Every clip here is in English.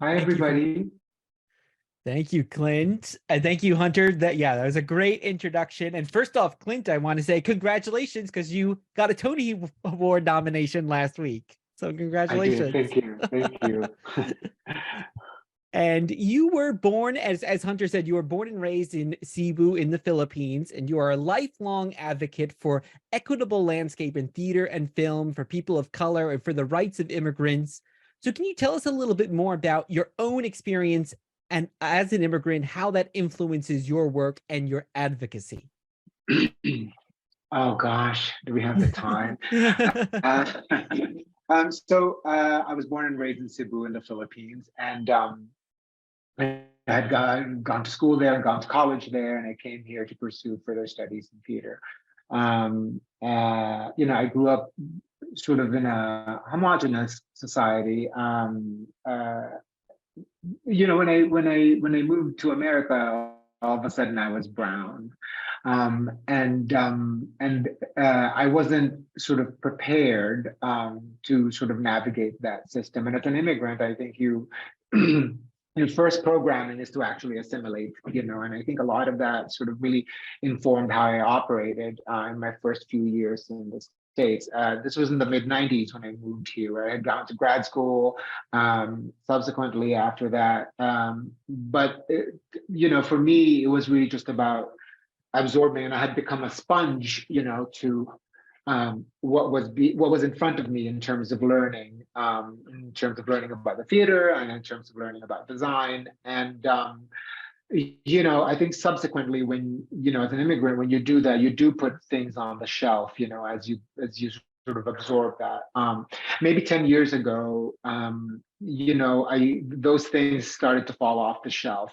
Hi, Thank you for everybody. thank you, Clint. And thank you, Hunter. That was a great introduction. And first off, Clint, I want to say congratulations because you got a Tony Award nomination last week. So I did. congratulations. Thank you. Thank you. And you were born, as Hunter said, you were born and raised in Cebu in the Philippines, and you are a lifelong advocate for equitable landscape in theater and film for people of color and for the rights of immigrants. So can you tell us a little bit more about your own experience and as an immigrant, how that influences your work and your advocacy? Oh gosh, do we have the time? Uh, I was born and raised in Cebu in the Philippines, and I had gone to school there and gone to college there, and I came here to pursue further studies in theater. I grew up sort of in a homogenous society. When I moved to America, all of a sudden I was brown, and I wasn't sort of prepared to sort of navigate that system. And as an immigrant, I think you. Your first programming is to actually assimilate, and I think a lot of that sort of really informed how I operated in my first few years in the States. This was in the mid 90s when I moved here. I had gone to grad school subsequently after that. For me, it was really just about absorbing, and I had become a sponge, to what was in front of me in terms of learning, about the theater and in terms of learning about design. And I think subsequently, when as an immigrant, when you do that, you do put things on the shelf, as you sort of absorb that. Maybe 10 years ago, I those things started to fall off the shelf.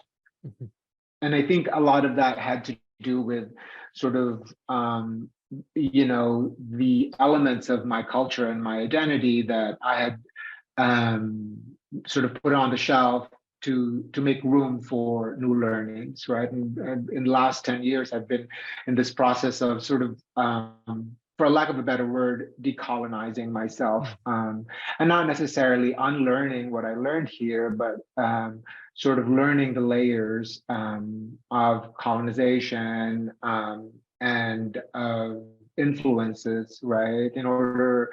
And I think a lot of that had to do with sort of the elements of my culture and my identity that I had sort of put on the shelf to make room for new learnings, right? And in the last 10 years, I've been in this process of sort of for a lack of a better word, decolonizing myself, and not necessarily unlearning what I learned here, but sort of learning the layers of colonization and influences, right? In order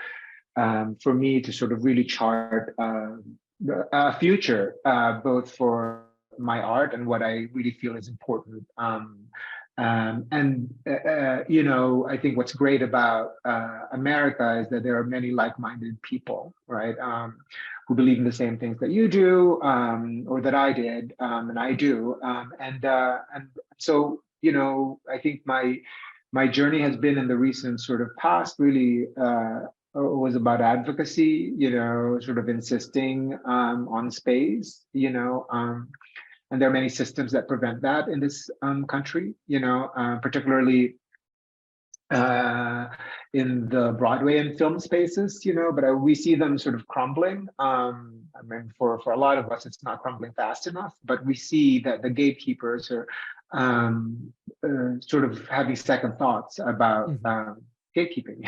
for me to sort of really chart a future, both for my art and what I really feel is important. I think what's great about America is that there are many like-minded people, right, who believe in the same things that you do, or that I did, and I do, and so I think my journey has been in the recent sort of past really was about advocacy, sort of insisting on space, and there are many systems that prevent that in this country, particularly in the Broadway and film spaces, but we see them sort of crumbling. I mean, for a lot of us, it's not crumbling fast enough, but we see that the gatekeepers are sort of having second thoughts about gatekeeping.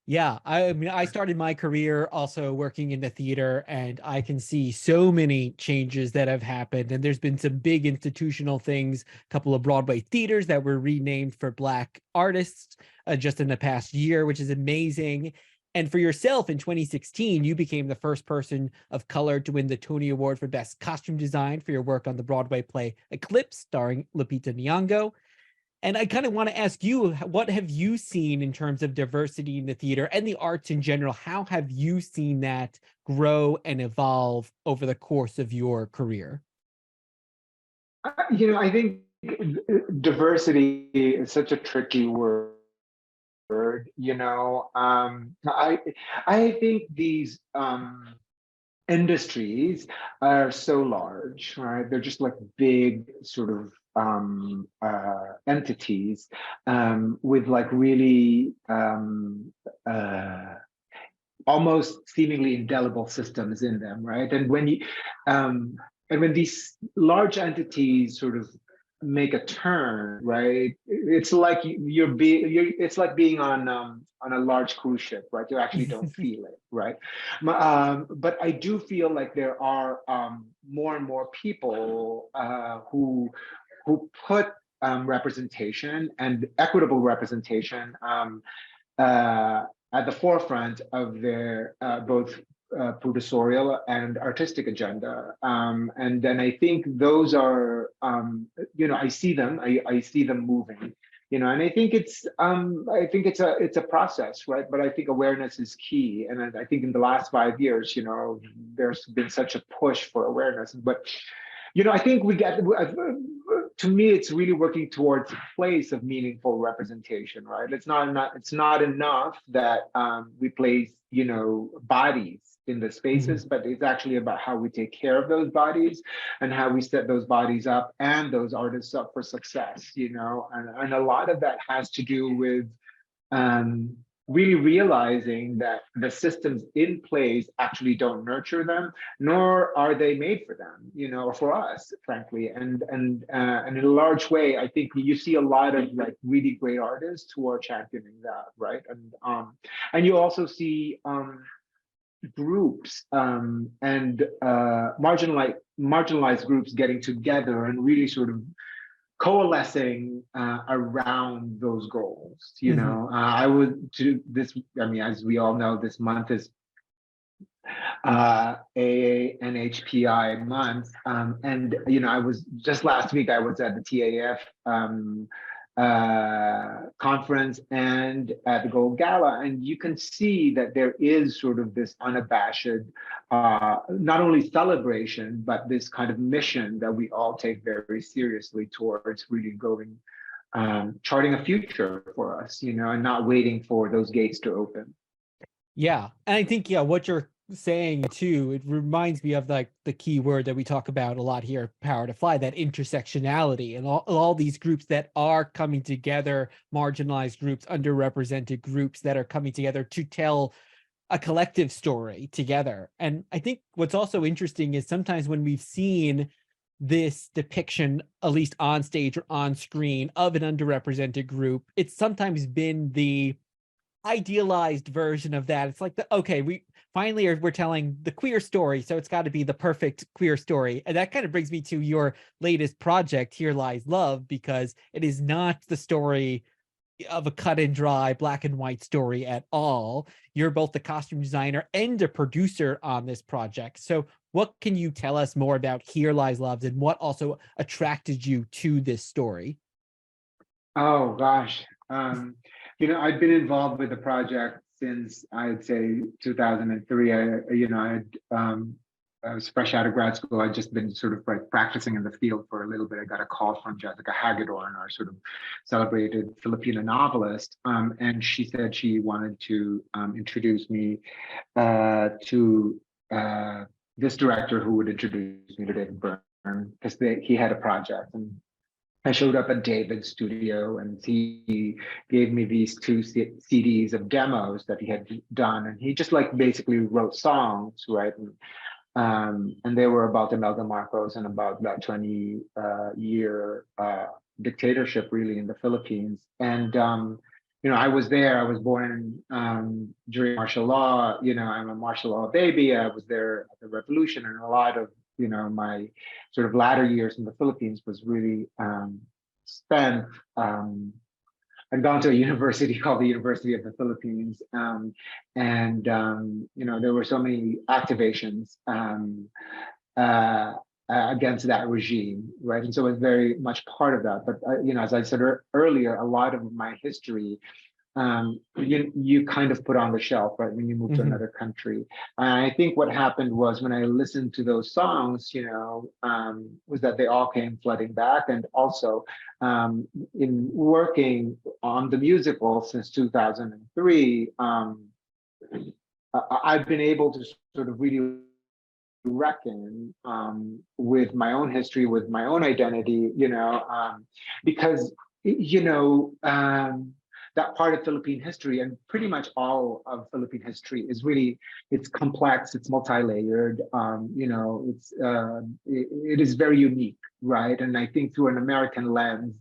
Yeah, I mean, I started my career also working in the theater, and I can see so many changes that have happened. And there's been some big institutional things, a couple of Broadway theaters that were renamed for Black artists just in the past year, which is amazing. And for yourself in 2016, you became the first person of color to win the Tony Award for Best Costume Design for your work on the Broadway play Eclipsed, starring Lupita Nyong'o. And I kind of want to ask you, what have you seen in terms of diversity in the theater and the arts in general? How have you seen that grow and evolve over the course of your career? I think diversity is such a tricky word. I think these industries are so large, right? They're just like big sort of entities with like really almost seemingly indelible systems in them, right? And when these large entities sort of make a turn, right? It's like it's like being on a large cruise ship, right? You actually don't feel it, right? But I do feel like there are more and more people who put representation and equitable representation uh, at the forefront of their both professorial and artistic agenda. And then I think those are, I see them, I see them moving, and I think it's a process, right? But I think awareness is key. And I think in the last 5 years, there's been such a push for awareness, but I think to me, it's really working towards a place of meaningful representation, right? It's not enough that we place, bodies in the spaces, but it's actually about how we take care of those bodies and how we set those bodies up and those artists up for success, and a lot of that has to do with um, really realizing that the systems in place actually don't nurture them, nor are they made for them, or for us, frankly. And in a large way, I think you see a lot of like really great artists who are championing that, right? And you also see groups and marginalized groups getting together and really sort of coalescing around those goals. I would to this. I mean, as we all know, this month is AANHPI month, and I was just last week. I was at the TAF conference and at the Gold Gala, and you can see that there is sort of this unabashed, not only celebration, but this kind of mission that we all take very seriously towards really going, charting a future for us, and not waiting for those gates to open. Yeah, and I think what you're saying too, it reminds me of like the key word that we talk about a lot here at Power to Fly, that intersectionality, and all these groups that are coming together, marginalized groups, underrepresented groups that are coming together to tell a collective story together. And I think what's also interesting is sometimes when we've seen this depiction, at least on stage or on screen, of an underrepresented group, it's sometimes been the idealized version of that. It's like we finally we're telling the queer story, so it's got to be the perfect queer story. And that kind of brings me to your latest project, Here Lies Love, because it is not the story of a cut and dry black and white story at all. You're both the costume designer and a producer on this project. So what can you tell us more about Here Lies Love, and what also attracted you to this story? Oh gosh. I've been involved with the project since I'd say 2003. I was fresh out of grad school. I'd just been sort of like practicing in the field for a little bit. I got a call from Jessica Hagedorn, our sort of celebrated Filipina novelist, and she said she wanted to introduce me to this director who would introduce me to David Byrne, because he had a project. And I showed up at David's studio, and he gave me these two CDs of demos that he had done, and he just like basically wrote songs, right? And they were about Imelda Marcos and about that 20-year dictatorship, really, in the Philippines. And I was there. I was born during martial law. I'm a martial law baby. I was there at the revolution, and a lot of my sort of latter years in the Philippines was really spent. I'd gone to a university called the University of the Philippines, and there were so many activations against that regime, right? And so it was very much part of that. But as I said earlier, a lot of my history you kind of put on the shelf, right, when you move to another country. And I think what happened was, when I listened to those songs, was that they all came flooding back. And also in working on the musical since 2003, I've been able to sort of really reckon with my own history, with my own identity, because that part of Philippine history, and pretty much all of Philippine history, is really, it's complex, it's multi-layered, it is very unique, right? And I think through an American lens,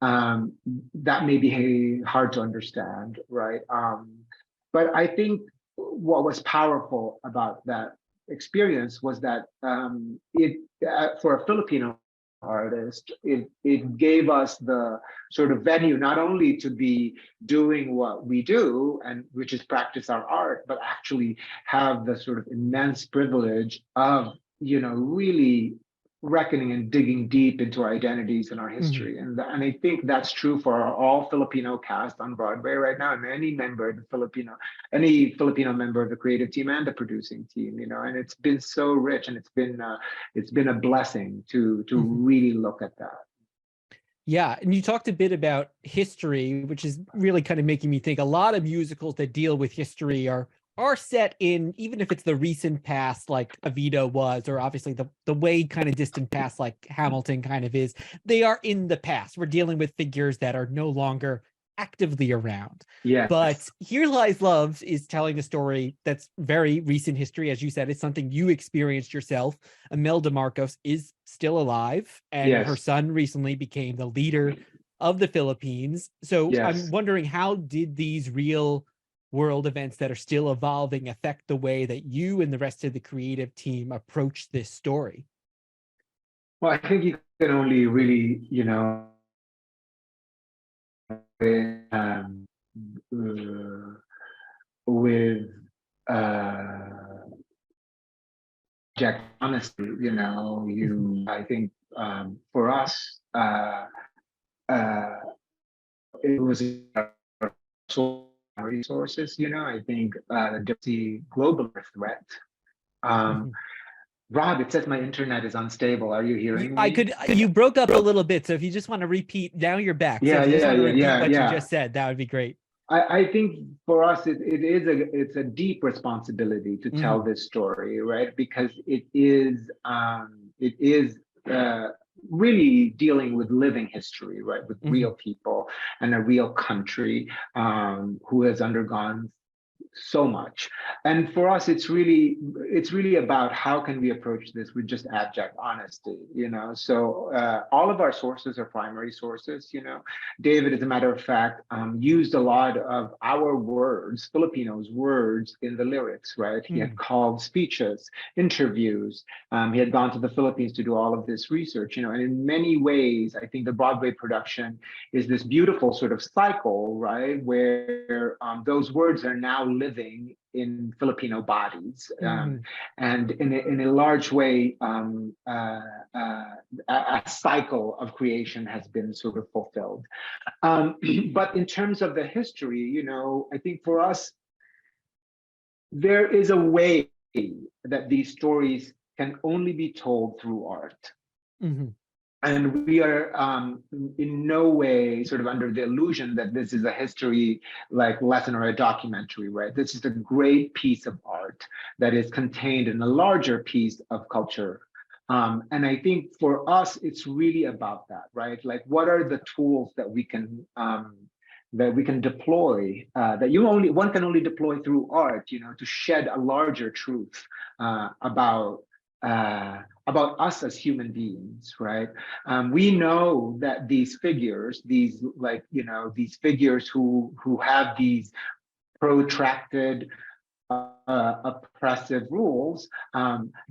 that may be hard to understand, right? But I think what was powerful about that experience was that for a Filipino artist, it gave us the sort of venue not only to be doing what we do, and which is practice our art, but actually have the sort of immense privilege of really reckoning and digging deep into our identities and our history. And I think that's true for all Filipino cast on Broadway right now, and any Filipino member of the creative team and the producing team, and it's been so rich, and it's been a blessing to really look at that. Yeah, and you talked a bit about history, which is really kind of making me think a lot of musicals that deal with history are set in, even if it's the recent past, like Evita was, or obviously the way kind of distant past, like Hamilton kind of is, they are in the past. We're dealing with figures that are no longer actively around. Yeah. But Here Lies Love is telling a story that's very recent history. As you said, it's something you experienced yourself. Imelda Marcos is still alive, and her son recently became the leader of the Philippines. So I'm wondering, how did these real world events that are still evolving affect the way that you and the rest of the creative team approach this story? Well, I think you can only really, with Jack, honestly, I think for us, it was resources. I think the global threat. Rob, it says my internet is unstable. Are you hearing me? You broke up a little bit, so if you just want to repeat, now you're back. So if you just want to repeat what you just said, that would be great. I think for us, it's a deep responsibility to tell this story, right? Because it is really dealing with living history, right? With real people and a real country who has undergone so much. And for us, it's really about how can we approach this with just abject honesty, so all of our sources are primary sources. David, as a matter of fact, used a lot of our words, Filipinos words, in the lyrics, right? He had called speeches, interviews. He had gone to the Philippines to do all of this research, and in many ways, I think the Broadway production is this beautiful sort of cycle, right, where those words are now living in Filipino bodies, and in a large way, a cycle of creation has been sort of fulfilled. But in terms of the history, I think for us, there is a way that these stories can only be told through art. And we are in no way sort of under the illusion that this is a history like lesson or a documentary, right? This is a great piece of art that is contained in a larger piece of culture. And I think for us, it's really about that, right? Like, what are the tools that we can deploy, that one can only deploy through art, to shed a larger truth about us as human beings, right? We know that these figures, these figures who have these protracted oppressive rules,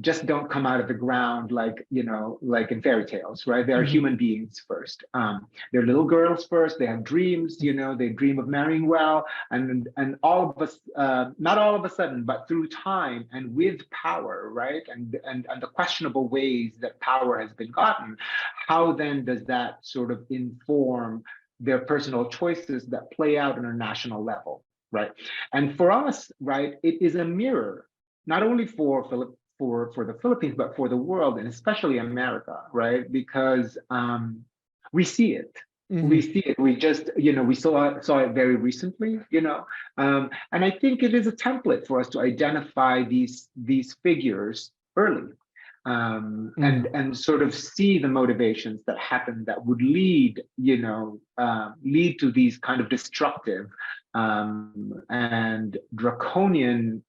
just don't come out of the ground like in fairy tales, right? They are human beings first. They're little girls first. They have dreams, they dream of marrying well, and all of us, not all of a sudden, but through time and with power, right? And the questionable ways that power has been gotten, how then does that sort of inform their personal choices that play out on a national level? Right. And for us, right, it is a mirror, not only for the Philippines, but for the world, and especially America, right? Because we see it. We see it. We just, we saw it very recently, and I think it is a template for us to identify these figures early. and sort of see the motivations that happen that would lead, lead to these kind of destructive and draconian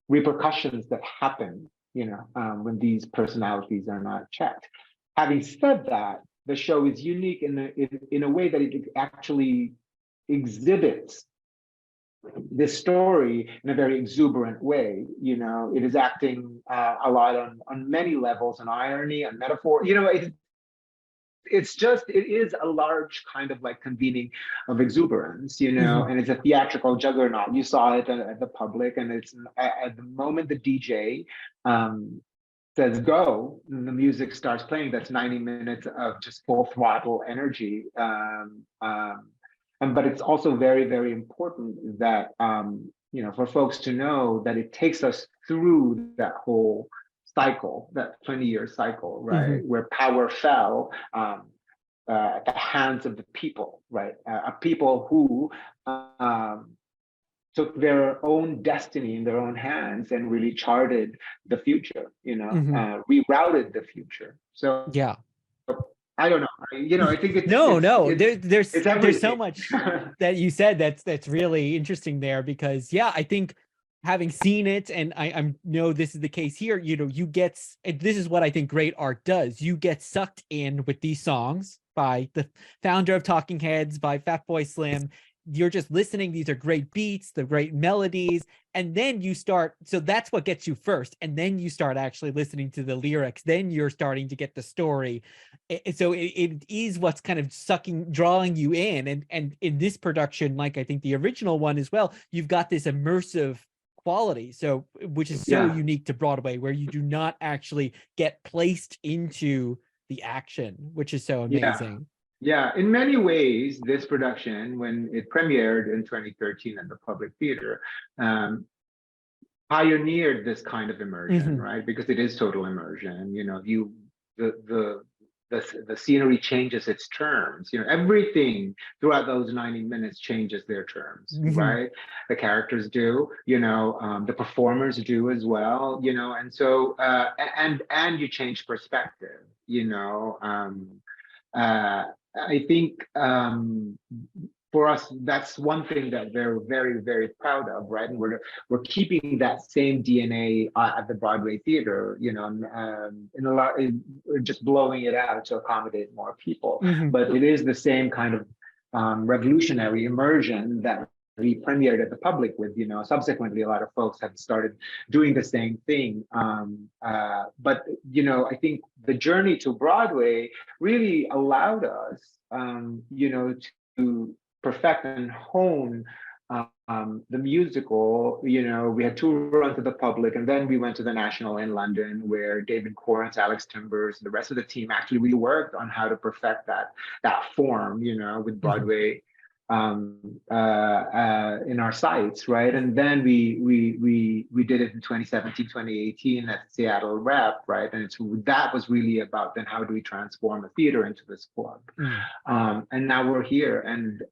repercussions that happen, when these personalities are not checked. Having said that, the show is unique in a way that it actually exhibits this story in a very exuberant way. It is acting a lot on many levels, on irony, on metaphor. It is a large kind of like convening of exuberance, and it's a theatrical juggernaut. You saw it at the public, and it's at the moment the DJ says go, and the music starts playing. That's 90 minutes of just full throttle energy. But it's also very, very important that for folks to know that it takes us through that whole cycle, that 20-year cycle, right, where power fell at the hands of the people, right, people who took their own destiny in their own hands and really charted the future, rerouted the future. So yeah. I don't know. I think it's there's so much that you said that's really interesting there, because I think having seen it, and I know this is the case here, you get, and this is what I think great art does. You get sucked in with these songs by the founder of Talking Heads, by Fatboy Slim. You're just listening. These are great beats, the great melodies. And then you start, so that's what gets you first. And then you start actually listening to the lyrics. Then you're starting to get the story. So it is what's kind of drawing you in. And in this production, like I think the original one as well, you've got this immersive quality. So, which is so unique to Broadway, where you do not actually get placed into the action, which is so amazing. Yeah, in many ways, this production, when it premiered in 2013 at the Public Theater, pioneered this kind of immersion, right? Because it is total immersion. The scenery changes its terms. Everything throughout those 90 minutes changes their terms, right? The characters do, the performers do as well, and so and you change perspective, I think for us, that's one thing that we're very, very proud of, right? And we're keeping that same DNA at the Broadway theater, in a lot, we're just blowing it out to accommodate more people. But it is the same kind of revolutionary immersion that we premiered at the public with. Subsequently, a lot of folks have started doing the same thing. But I think the journey to Broadway really allowed us, to perfect and hone the musical. We had two runs to the public, and then we went to the National in London, where David Correns, Alex Timbers, and the rest of the team actually really worked on how to perfect that form, with Broadway in our sites, right? And then we did it in 2017, 2018 at Seattle Rep, right? And that was really about then how do we transform a theater into this club. And now we're here, and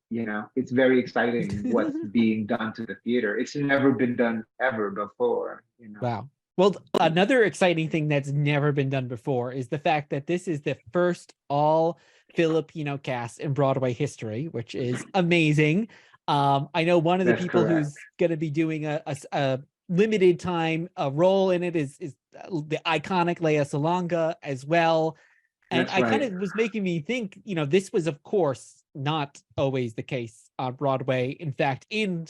it's very exciting what's being done to the theater. It's never been done ever before. Wow. Well, another exciting thing that's never been done before is the fact that this is the first all Filipino cast in Broadway history, which is amazing. I know one of the people who's going to be doing a limited time role in it is the iconic Lea Salonga as well. And I kind of was making me think, this was, of course, not always the case on Broadway. In fact, in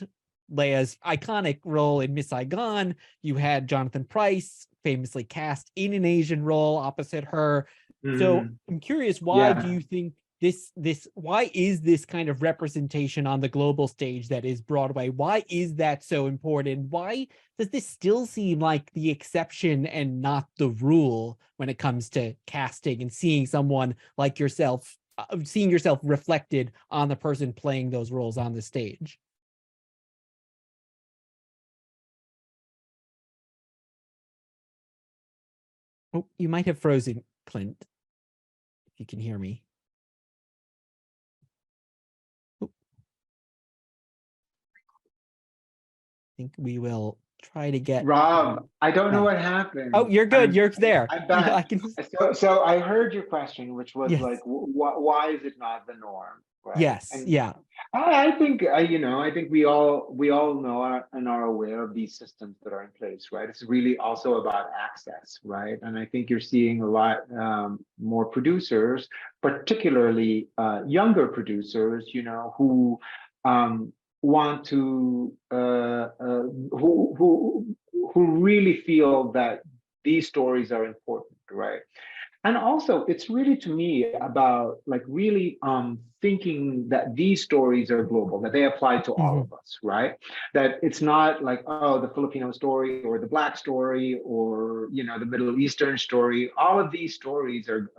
Lea's iconic role in Miss Saigon, you had Jonathan Pryce famously cast in an Asian role opposite her. So I'm curious, why do you think why is this kind of representation on the global stage that is Broadway? Why is that so important? Why does this still seem like the exception and not the rule when it comes to casting and seeing someone like yourself, seeing yourself reflected on the person playing those roles on the stage? Oh, you might have frozen, Clint, if you can hear me. I think we will try to get. Rob, I don't know Yeah. what happened. Oh, you're good. You're there. I'm I back. can. So I heard your question, which was Yes. like, why is it not the norm, right? Yes. And Yeah. I think I think we all know and are aware of these systems that are in place, right? It's really also about access, right? And I think you're seeing a lot more producers, particularly younger producers, who want to who really feel that these stories are important, right? And also, it's really to me about like really thinking that these stories are global, that they apply to all Hmm. of us, right? That it's not like, oh, the Filipino story or the Black story or the Middle Eastern story. All of these stories are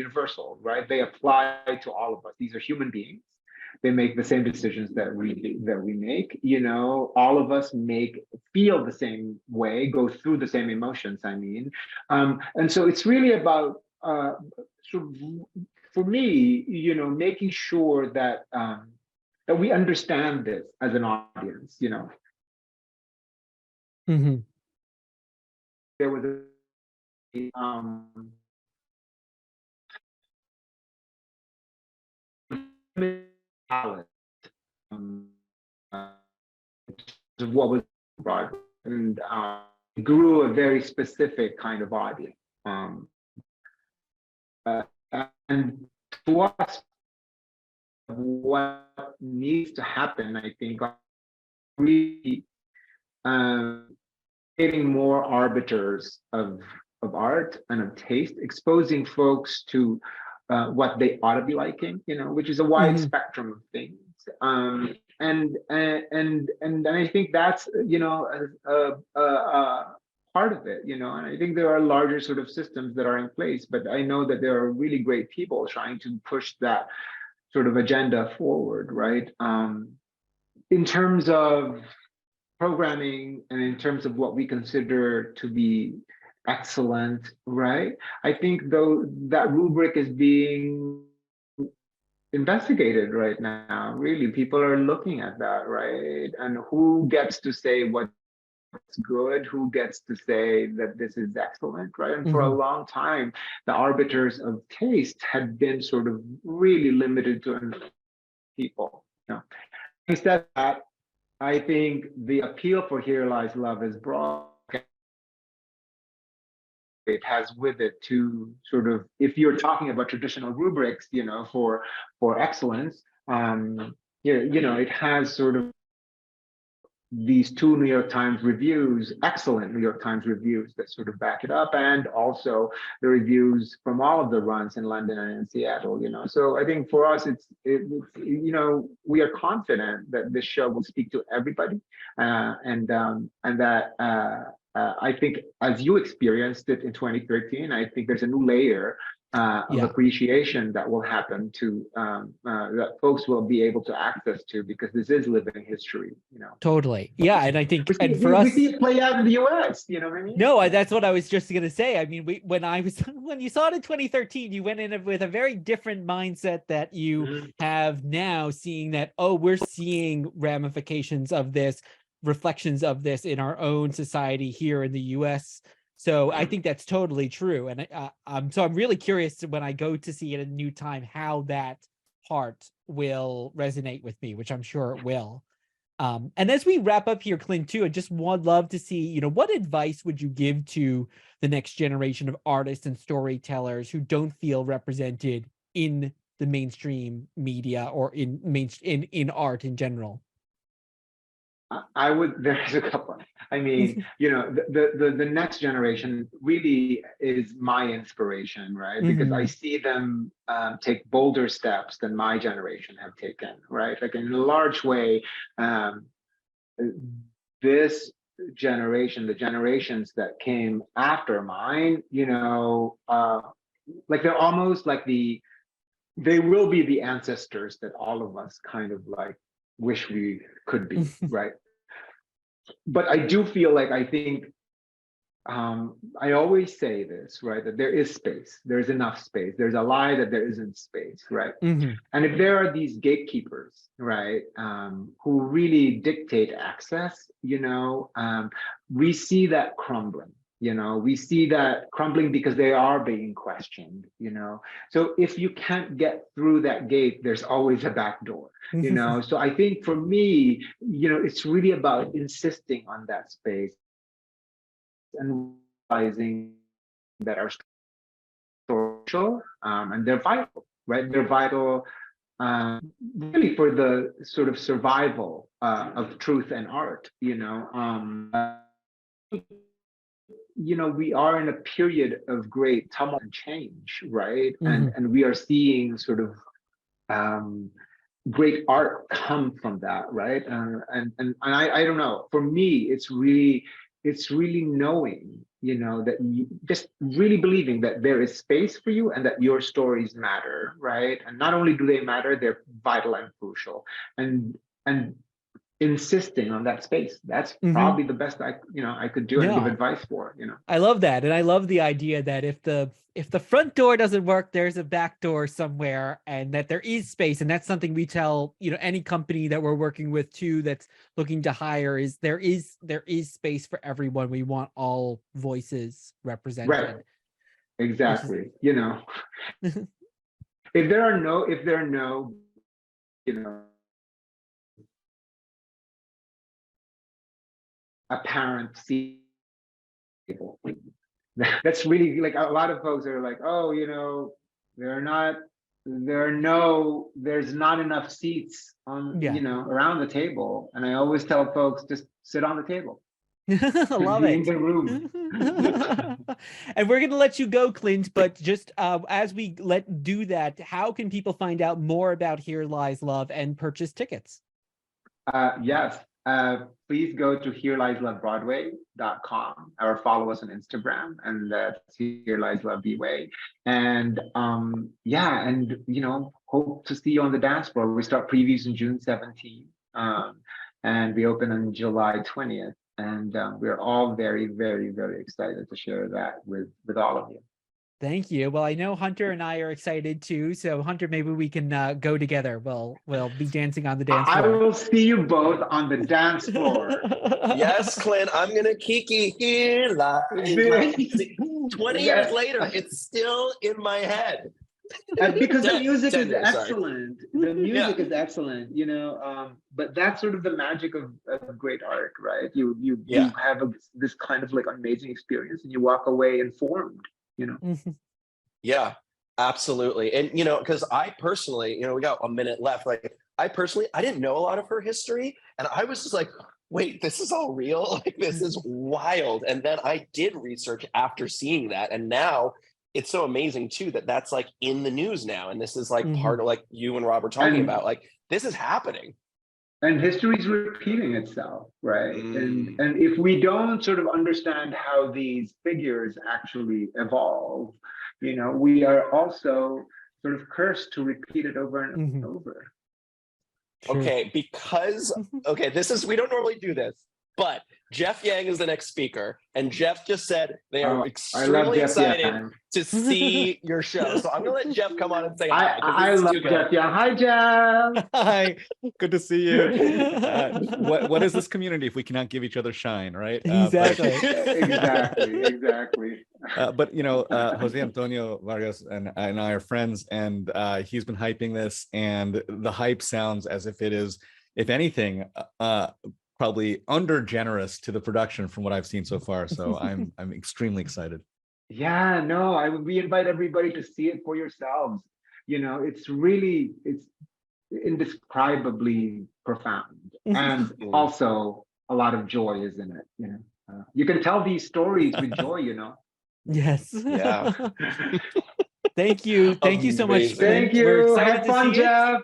universal, right? They apply to all of us. These are human beings. They make the same decisions that we make. All of us feel the same way, go through the same emotions. I mean, and so it's really about sort of, for me, making sure that we understand this as an audience. Hmm. There was a palette uh, what was Broadway, and grew a very specific kind of audience. Um, uh, and to us, what needs to happen, I think, really creating more arbiters of art and of taste, exposing folks to what they ought to be liking, which is a wide Hmm. spectrum of things. And I think that's part of it, and I think there are larger sort of systems that are in place, but I know that there are really great people trying to push that sort of agenda forward, right? In terms of programming and in terms of what we consider to be excellent, right? I think though that rubric is being investigated right now. Really, people are looking at that, right? And who gets to say what's good, who gets to say that this is excellent, right? And for a Hmm. long time, the arbiters of taste had been sort of really limited to people. Instead, that I think the appeal for Here Lies Love is broad. It has with it to sort of, if you're talking about traditional rubrics, for excellence, it has sort of these two New York Times reviews, excellent New York Times reviews that sort of back it up, and also the reviews from all of the runs in London and in Seattle. So I think for us, we are confident that this show will speak to everybody, and that. I think as you experienced it in 2013, I think there's a new layer of Yeah. appreciation that will happen that folks will be able to access to, because this is living history. Totally. Yeah. And I think, We see, and for we see us, it play out in the US. You know what I mean? no, that's what I was just gonna say. I mean, when you saw it in 2013, you went in with a very different mindset that you Mhm. have now, seeing that, oh, we're seeing ramifications of this, reflections of this in our own society here in the US. So I think that's totally true. And so I'm really curious when I go to see it a new time how that part will resonate with me, which I'm sure it will. And as we wrap up here, Clint, too, I just would love to see, what advice would you give to the next generation of artists and storytellers who don't feel represented in the mainstream media or in art in general? I would. There's a couple. I mean, the next generation really is my inspiration, right? Because I Hmm. see them take bolder steps than my generation have taken, right? Like in a large way, um, this generation, the generations that came after mine, like they're almost like they will be the ancestors that all of us kind of like wish we could be, right? But I do feel like I think I always say this, right? That there is space, there's enough space. There's a lie that there isn't space, right? Mhm. And if there are these gatekeepers, right, who really dictate access, we see that crumbling. We see that crumbling because they are being questioned. So if you can't get through that gate, there's always a back door. So I think for me, it's really about insisting on that space and realizing that our social and they're vital, right? They're vital really for the sort of survival of truth and art. We are in a period of great tumult and change, right? And we are seeing sort of great art come from that, right? And I don't know. For me, it's really knowing, that you just really believing that there is space for you and that your stories matter, right? And not only do they matter, they're vital and crucial. And insisting on that space. That's probably the best I could do and give advice for. I love that. And I love the idea that if the front door doesn't work, there's a back door somewhere, and that there is space. And that's something we tell, any company that we're working with too, that's looking to hire, is there is space for everyone. We want all voices represented. Right. Exactly. If there are no, apparent seat, that's really like a lot of folks are like, oh, there's not enough seats on, around the table. And I always tell folks, just sit on the table. I love it. In the room. And we're going to let you go, Clint, but just as we do that, how can people find out more about Here Lies Love and purchase tickets? Yes. Please go to herelieslove.broadway.com or follow us on Instagram, and that's Here Lies Love B-Way. And hope to see you on the dance floor. We start previews on June 17th, and we open on July 20th. And we're all very, very, very excited to share that with all of you. Thank you. Well, I know Hunter and I are excited too. So Hunter, maybe we can go together. We'll be dancing on the dance floor. I will see you both on the dance floor. Yes, Clint, I'm gonna kiki here. 20 years later, it's still in my head. Because the music is excellent. The music is excellent, but that's sort of the magic of great art, right? You have this kind of like amazing experience and you walk away informed. Yeah, absolutely. And because I personally, we got a minute left. Like I didn't know a lot of her history, and I was just like, wait, this is all real? Like this is wild. And then I did research after seeing that, and now it's so amazing too that that's like in the news now, and this is like part of like you and Rob are talking about, like this is happening. And history is repeating itself, right? And if we don't sort of understand how these figures actually evolve, we are also sort of cursed to repeat it over and over. Okay, because we don't normally do this, but Jeff Yang is the next speaker, and Jeff just said they are extremely excited to see your show. So I'm gonna let Jeff come on and say hi. I love Jeff Yang. Hi, Jeff. Hi, good to see you. What is this community if we cannot give each other shine, right? Exactly. Exactly. But Jose Antonio Vargas and I are friends, and he's been hyping this, and the hype sounds as if it is, if anything, probably under generous to the production from what I've seen so far. So I'm extremely excited. Yeah, no, we invite everybody to see it for yourselves. It's indescribably profound, and also a lot of joy is in it. You can tell these stories with joy. Yes. Yeah. Thank you so much. Thank you. We're excited Have fun, to see Jeff.